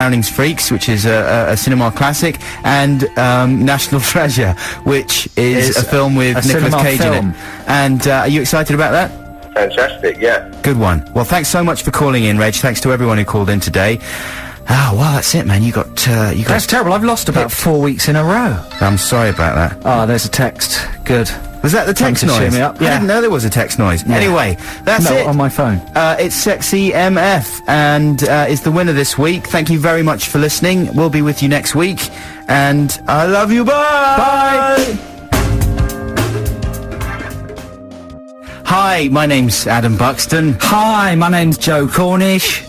Browning's Freaks, which is a cinema classic, and National Treasure, which is a film with Nicolas Cage in it. And are you excited about that? Fantastic, yeah. Good one. Well, thanks so much for calling in, Reg. Thanks to everyone who called in today. Oh, well, that's it, man. You got... That's terrible. I've lost about 4 weeks in a row. I'm sorry about that. Oh, there's a text. Good. Was that the text noise? Cheer me up. Yeah. I didn't know there was a text noise. Yeah. Anyway, that's it. on my phone. It's Sexy MF, and is the winner this week. Thank you very much for listening. We'll be with you next week, and I love you. Bye! Bye! Hi, my name's Adam Buxton. Hi, my name's Joe Cornish.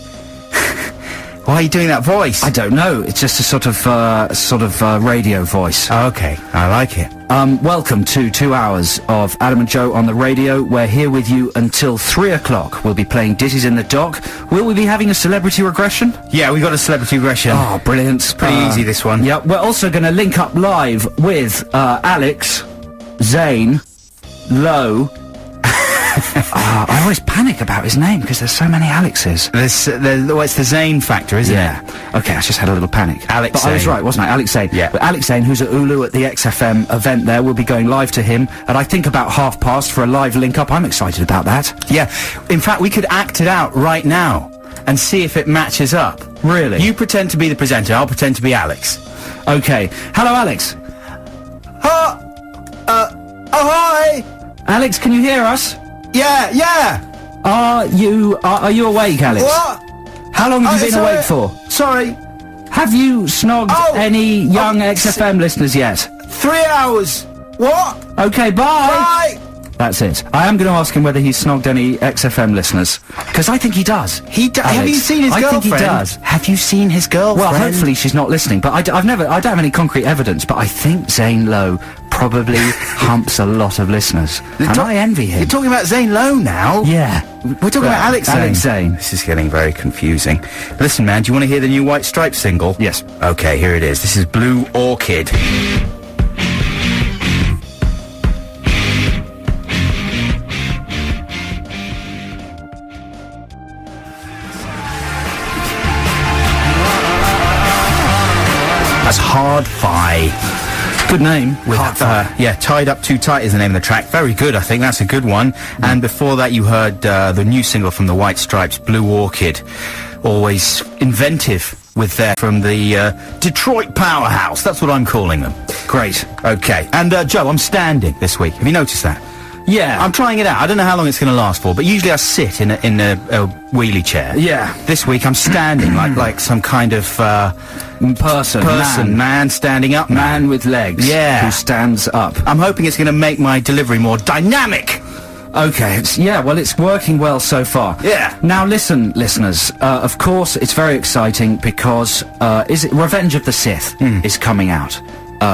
Why are you doing that voice? I don't know. It's just a sort of radio voice. Oh, okay, I like it. Welcome to 2 hours of Adam and Joe on the radio. We're here with you until 3 o'clock. We'll be playing Ditties in the Dock. Will we be having a celebrity regression? Yeah, we got a celebrity regression. Oh, brilliant. Pretty easy, this one. Yeah, we're also going to link up live with Alex, Zane, Lowe. I always panic about his name because there's so many Alexes. It's the Zane factor, isn't it? Okay, I just had a little panic. Alex But Zane. I was right, wasn't I? Alex Zane. Yeah. But Alex Zane, who's at Ulu at the XFM event there, we'll be going live to him at, I think, about past for a live link-up. I'm excited about that. Yeah. In fact, we could act it out right now and see if it matches up. Really? You pretend to be the presenter, I'll pretend to be Alex. Okay. Hello, Alex. Oh, hi! Alex, can you hear us? Yeah! Are you awake, Alex? What? How long have you been awake for? Sorry. Have you snogged any young XFM listeners yet? 3 hours. What? Okay, bye! Bye! That's it. I am going to ask him whether he's snogged any XFM listeners. Because I think he does. Have you seen his girlfriend? I think he does. Have you seen his girlfriend? Well, hopefully she's not listening, but I don't have any concrete evidence, but I think Zane Lowe probably humps a lot of listeners. And I envy him. You're talking about Zane Lowe now? Yeah. We're talking about Alex Zane. Alex Zane. This is getting very confusing. Listen, man, do you want to hear the new White Stripes single? Yes. Okay, here it is. This is Blue Orchid. That's Hard Fi. Good name. With yeah, Tied Up Too Tight is the name of the track. Very good, I think. That's a good one. And before that, you heard the new single from the White Stripes, Blue Orchid. Always inventive with their from the Detroit powerhouse. That's what I'm calling them. Great. Okay. And Joe, I'm standing this week. Have you noticed that? Yeah. I'm trying it out. I don't know how long it's going to last for, but usually I sit in a wheelie chair. Yeah. This week I'm standing like some kind of man standing up. Man with legs. Yeah. Who stands up. I'm hoping it's going to make my delivery more dynamic. Okay, it's working well so far. Yeah. Now listen, listeners, of course it's very exciting because, Revenge of the Sith is coming out.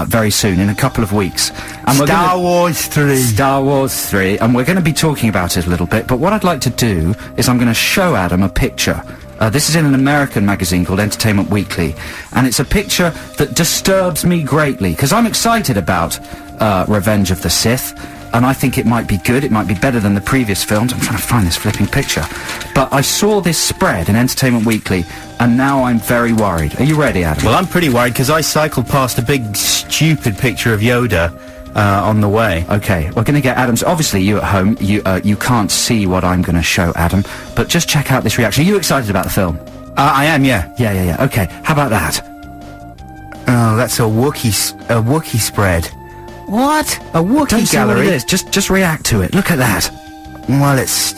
Very soon, in a couple of weeks. And Star Wars 3, and we're going to be talking about it a little bit, but what I'd like to do is I'm going to show Adam a picture. This is in an American magazine called Entertainment Weekly, and it's a picture that disturbs me greatly, because I'm excited about Revenge of the Sith, and I think it might be good, it might be better than the previous films. I'm trying to find this flipping picture. But I saw this spread in Entertainment Weekly, and now I'm very worried. Are you ready, Adam? Well, I'm pretty worried, because I cycled past a big, stupid picture of Yoda on the way. Okay, we're going to get Adam's... Obviously, you at home, you can't see what I'm going to show Adam, but just check out this reaction. Are you excited about the film? I am, yeah. Yeah. Okay, how about that? Oh, that's a Wookiee spread. What? A Wookiee Don't see gallery? what it is. Just react to it. Look at that. Well, it's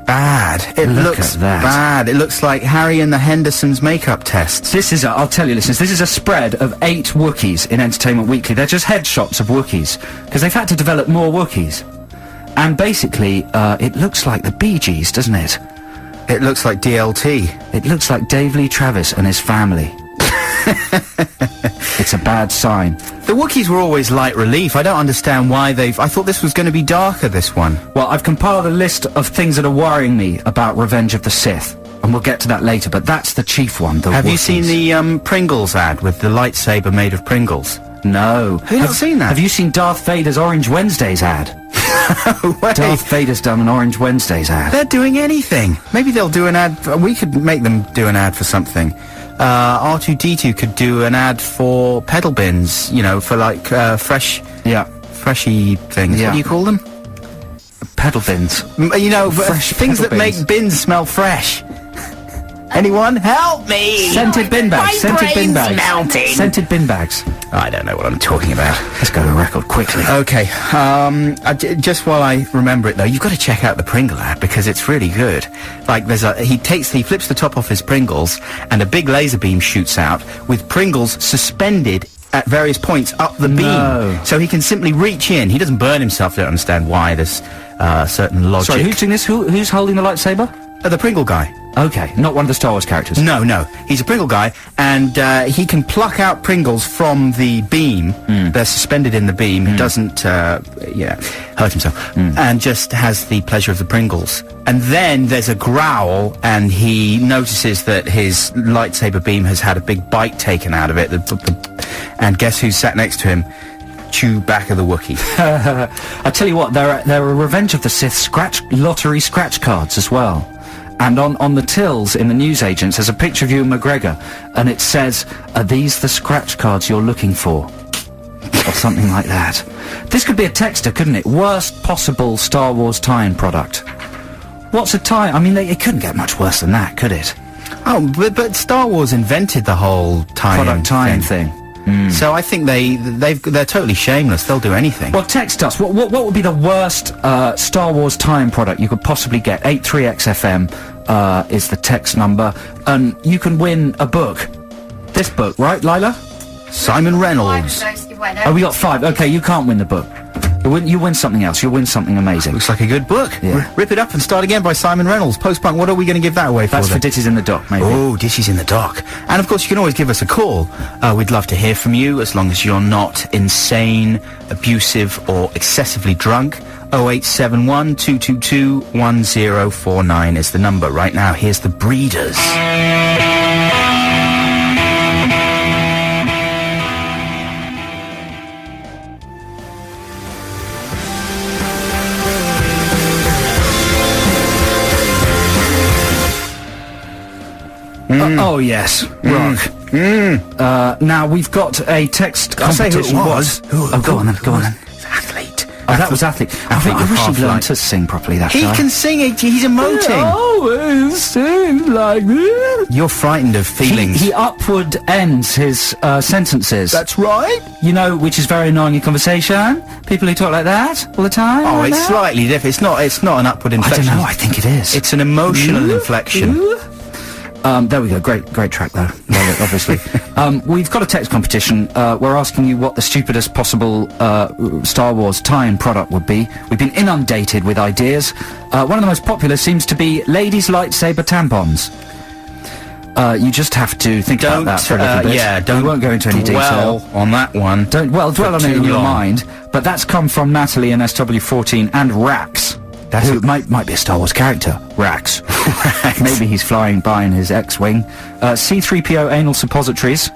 bad. It looks bad. It looks like Harry and the Hendersons makeup tests. This is I'll tell you, listeners, this is a spread of 8 Wookiees in Entertainment Weekly. They're just headshots of Wookiees, because they've had to develop more Wookiees. And basically, it looks like the Bee Gees, doesn't it? It looks like DLT. It looks like Dave Lee Travis and his family. It's a bad sign. The Wookiees were always light relief. I don't understand why I thought this was going to be darker, this one. Well, I've compiled a list of things that are worrying me about Revenge of the Sith, and we'll get to that later, but that's the chief one, the Have Wookiees. you seen the Pringles ad with the lightsaber made of Pringles? No. Have you not seen that? Have you seen Darth Vader's Orange Wednesdays ad? No way. Darth Vader's done an Orange Wednesdays ad. They're doing anything. Maybe they'll do an ad. We could make them do an ad for something. R2-D2 could do an ad for pedal bins, you know, for like freshy things. Yeah. What do you call them? Pedal bins. You know, Fresh things that pedal bins. make bins smell fresh. Anyone? Help me! Scented bin bags. My Scented bin brain's bags. melting. Scented bin bags. I don't know what I'm talking about. Let's go to record quickly. Okay, just while I remember it though, you've got to check out the Pringle ad because it's really good. Like he flips the top off his Pringles and a big laser beam shoots out with Pringles suspended at various points up the beam. So he can simply reach in. He doesn't burn himself. I don't understand why. There's certain logic. Sorry, who's doing this? Who's holding the lightsaber? The Pringle guy. Okay, not one of the Star Wars characters. No, he's a Pringle guy, and he can pluck out Pringles from the beam. They're suspended in the beam. He doesn't, hurt himself, and just has the pleasure of the Pringles. And then there's a growl, and he notices that his lightsaber beam has had a big bite taken out of it. And guess who's sat next to him? Chewbacca the Wookiee. I tell you what, there are Revenge of the Sith lottery scratch cards as well. And on the tills in the newsagents, there's a picture of Ewan McGregor, and it says, "Are these the scratch cards you're looking for?" Or something like that. This could be a texter, couldn't it? Worst possible Star Wars tie-in product. What's a tie? I mean, it couldn't get much worse than that, could it? Oh, but Star Wars invented the whole tie-in thing. So I think they're totally shameless. They'll do anything. Well, text us. What would be the worst Star Wars tie-in product you could possibly get? 83XFM is the text number, and you can win a book. This book, right, Lila? Simon Reynolds. Oh, we got 5. Okay, you can't win the book. You win something else. You'll win something amazing. Looks like a good book. Yeah. Rip It Up and Start Again by Simon Reynolds. Post-punk. What are we going to give that away for? That's for Ditties in the Dock, maybe. Oh, Ditties in the Dock. And of course, you can always give us a call. We'd love to hear from you, as long as you're not insane, abusive, or excessively drunk. 0871 222 1049 is the number. Right now, here's the Breeders. Oh yes, rock. Now we've got a text competition. Say who it was. Go on then. Athlete. Oh, that was athlete. I wish he'd learned to sing properly. That He guy. can sing. He's emoting. Always sings like this. You're frightened of feelings. He upward ends his sentences. That's right. You know, which is very annoying in conversation. People who talk like that all the time. Oh, like it's that. slightly different. It's not an upward inflection. I don't know. I think it is. It's an emotional inflection. There we go. Great track though. Love it, obviously. We've got a text competition. We're asking you what the stupidest possible Star Wars tie-in product would be. We've been inundated with ideas. One of the most popular seems to be ladies' lightsaber tampons. You just have to think about that for a little bit. Yeah, we won't go into any detail on that one. Don't dwell on it in your mind. But that's come from Natalie in SW14 and Rax. Who might be a Star Wars character. Rax. Maybe he's flying by in his X-Wing. C-3PO anal suppositories.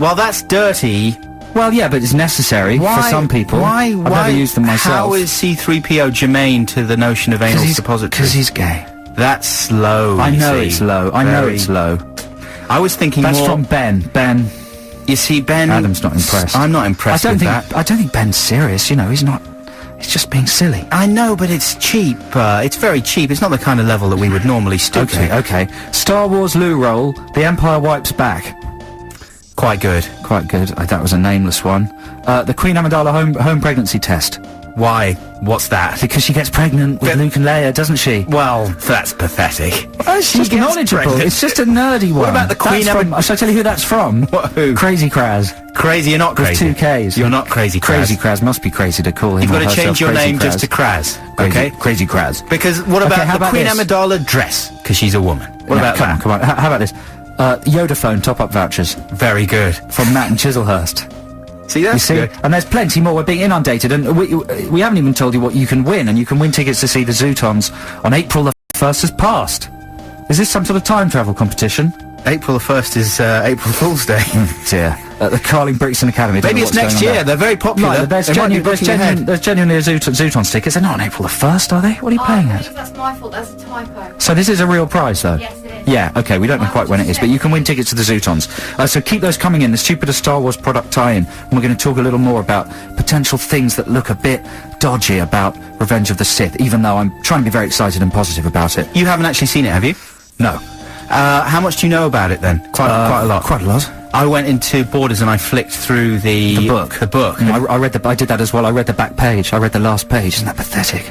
Well, that's dirty. Well, yeah, but it's necessary for some people. Why? I've never used them myself. How is C-3PO germane to the notion of anal suppositories? Because he's gay. That's low. I know it's low. I was thinking That's from Ben. Ben. You see, Ben... Adam's not impressed. I'm not impressed with that. I don't think Ben's serious, you know, he's not... He's just being silly. I know, but it's cheap. It's very cheap. It's not the kind of level that we would normally stoop to. Okay. Star Wars loo roll, The Empire Wipes Back. Quite good. That was a nameless one. The Queen Amidala home pregnancy test. Why? What's that? Because she gets pregnant with Luke and Leia, doesn't she? Well, that's pathetic. She's knowledgeable. Pregnant. It's just a nerdy one. What about the Queen Shall I tell you who that's from? Who? Crazy Kraz. Crazy, you're not crazy. With 2 Ks. You're not Crazy Kraz. Crazy Kraz must be crazy to call him. You've got to herself change your Crazy name Kraz. just to Kraz, okay? Crazy Kraz. Because what about how the about Queen this? Amidala dress? Because she's a woman. What about that? Come on. How about this? Yodaphone top-up vouchers. Very good. From Matt and Chislehurst. See, that's good. And there's plenty more. We're being inundated, and we haven't even told you what you can win, and you can win tickets to see the Zootons on April the 1st has passed. Is this some sort of time travel competition? April the 1st is April Fool's Day. Dear. At the Carling Brixton Academy. Maybe it's next year. They're very popular. No, there's genuinely a Zootons tickets. They're not on April the 1st, are they? What are you paying I at? believe that's my fault. That's a typo. So this is a real prize, though? Yes, it is. Yeah, okay, we don't know quite when it is, but you can win tickets to the Zootons. So keep those coming in, the stupidest Star Wars product tie-in. And we're going to talk a little more about potential things that look a bit dodgy about Revenge of the Sith, even though I'm trying to be very excited and positive about it. You haven't actually seen it, have you? No. How much do you know about it then? Quite a lot. Quite a lot. I went into Borders and I flicked through the book. The book. I did that as well. I read the back page. I read the last page. Isn't that pathetic?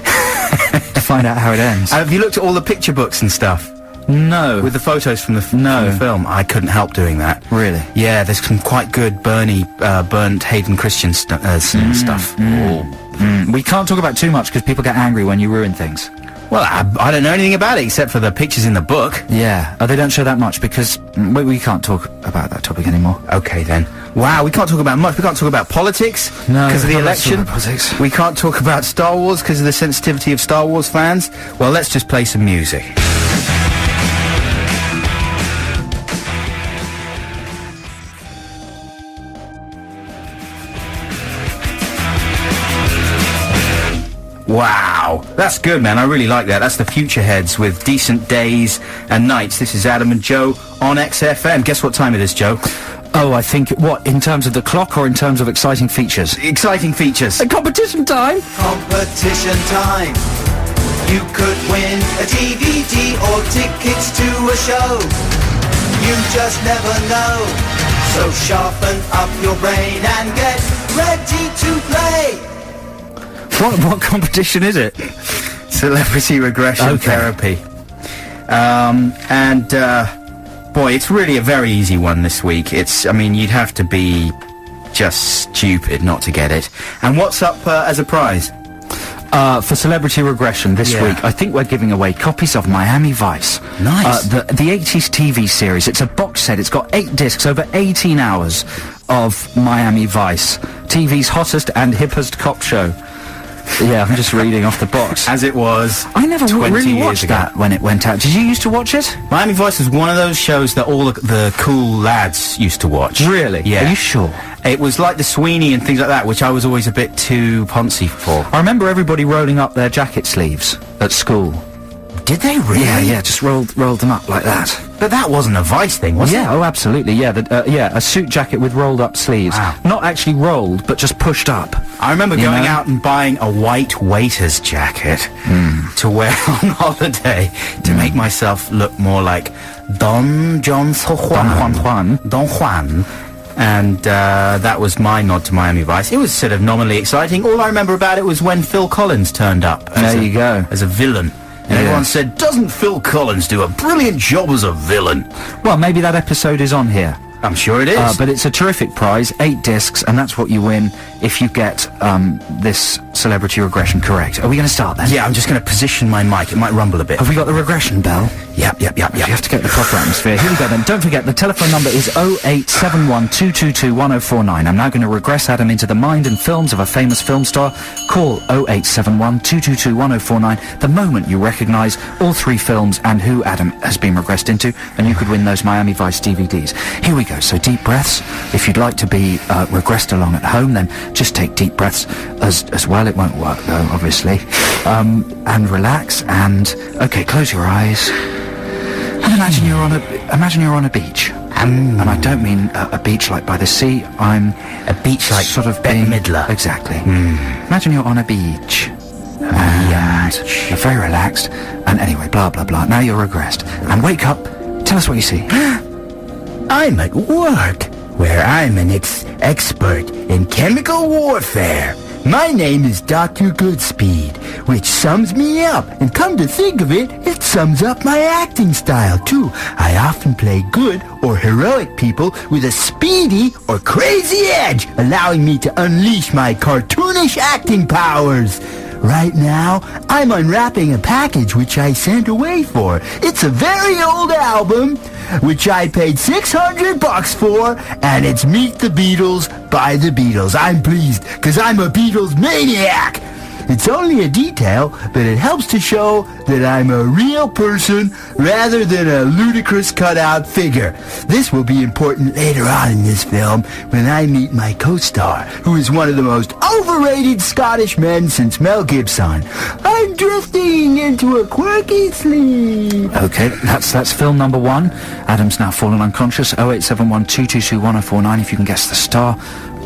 To find out how it ends. Have you looked at all the picture books and stuff? No. With the photos from the film? I couldn't help doing that. Really? Yeah, there's some quite good burnt Hayden Christian stuff. We can't talk about too much because people get angry when you ruin things. Well, I don't know anything about it except for the pictures in the book. Yeah, they don't show that much because we can't talk about that topic anymore. Okay then. Wow, we can't talk about much. We can't talk about politics No, because of the let's talk election. about politics. We can't talk about Star Wars because of the sensitivity of Star Wars fans. Well, let's just play some music. Wow, that's good, man. I really like that. That's the Future Heads with Decent Days and Nights. This is Adam and Joe on XFM. Guess what time it is, Joe? Oh, I think, what, in terms of the clock or in terms of exciting features? Exciting features. Competition time! Competition time. You could win a DVD or tickets to a show. You just never know. So sharpen up your brain and get ready to play. What competition is it? Celebrity regression therapy. Boy, it's really a very easy one this week. You'd have to be just stupid not to get it. And what's up as a prize? For Celebrity Regression this week, I think we're giving away copies of Miami Vice. Nice. The 80s TV series. It's a box set. It's got 8 discs, over 18 hours of Miami Vice. TV's hottest and hippest cop show. Yeah, I'm just reading off the box. As it was. I never 20 really years watched ago. that when it went out. Did you used to watch it? Miami Vice was one of those shows that all the cool lads used to watch. Really? Yeah. Are you sure? It was like the Sweeney and things like that, which I was always a bit too poncy for. I remember everybody rolling up their jacket sleeves at school. Did they really? Yeah, just rolled them up like that. But that wasn't a Vice thing, was it? Yeah, oh, absolutely. Yeah, a suit jacket with rolled up sleeves. Wow. Not actually rolled, but just pushed up. I remember You going know? out and buying a white waiter's jacket to wear on holiday to make myself look more like Don Juan. Don Juan. And that was my nod to Miami Vice. It was sort of nominally exciting. All I remember about it was when Phil Collins turned up. There you go. As a villain. And everyone said, doesn't Phil Collins do a brilliant job as a villain? Well, maybe that episode is on here. I'm sure it is. But it's a terrific prize, 8 discs, and that's what you win if you get this Celebrity Regression correct. Are we going to start then? Yeah, I'm just going to position my mic. It might rumble a bit. Have we got the regression bell? Yep. You have to get the proper atmosphere. Here we go then. Don't forget, the telephone number is 0871 222 1049. I'm now going to regress Adam into the mind and films of a famous film star. Call 0871 222 1049 the moment you recognise all 3 films and who Adam has been regressed into, and you could win those Miami Vice DVDs. Here we go. So deep breaths. If you'd like to be regressed along at home, then just take deep breaths as well. It won't work though, obviously. And relax. And okay, close your eyes. And imagine you're on a beach. And I don't mean a beach like by the sea. I'm a beach like sort of Bette being Midler. Exactly. Imagine you're on a beach. And you're very relaxed. And anyway, blah blah blah. Now you're regressed. And wake up. Tell us what you see. I'm at work, where I'm an expert in chemical warfare. My name is Dr. Goodspeed, which sums me up, and come to think of it, it sums up my acting style, too. I often play good or heroic people with a speedy or crazy edge, allowing me to unleash my cartoonish acting powers. Right now, I'm unwrapping a package which I sent away for. It's a very old album, which I paid $600 for, and it's Meet the Beatles by the Beatles. I'm pleased, because I'm a Beatles maniac. It's only a detail, but it helps to show that I'm a real person rather than a ludicrous cutout figure. This will be important later on in this film when I meet my co-star, who is one of the most overrated Scottish men since Mel Gibson. I'm drifting into a quirky sleep. Okay, that's film number 1. Adam's now fallen unconscious. 0871 222 1049 if you can guess the star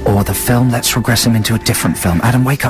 or the film. Let's regress him into a different film. Adam, wake up.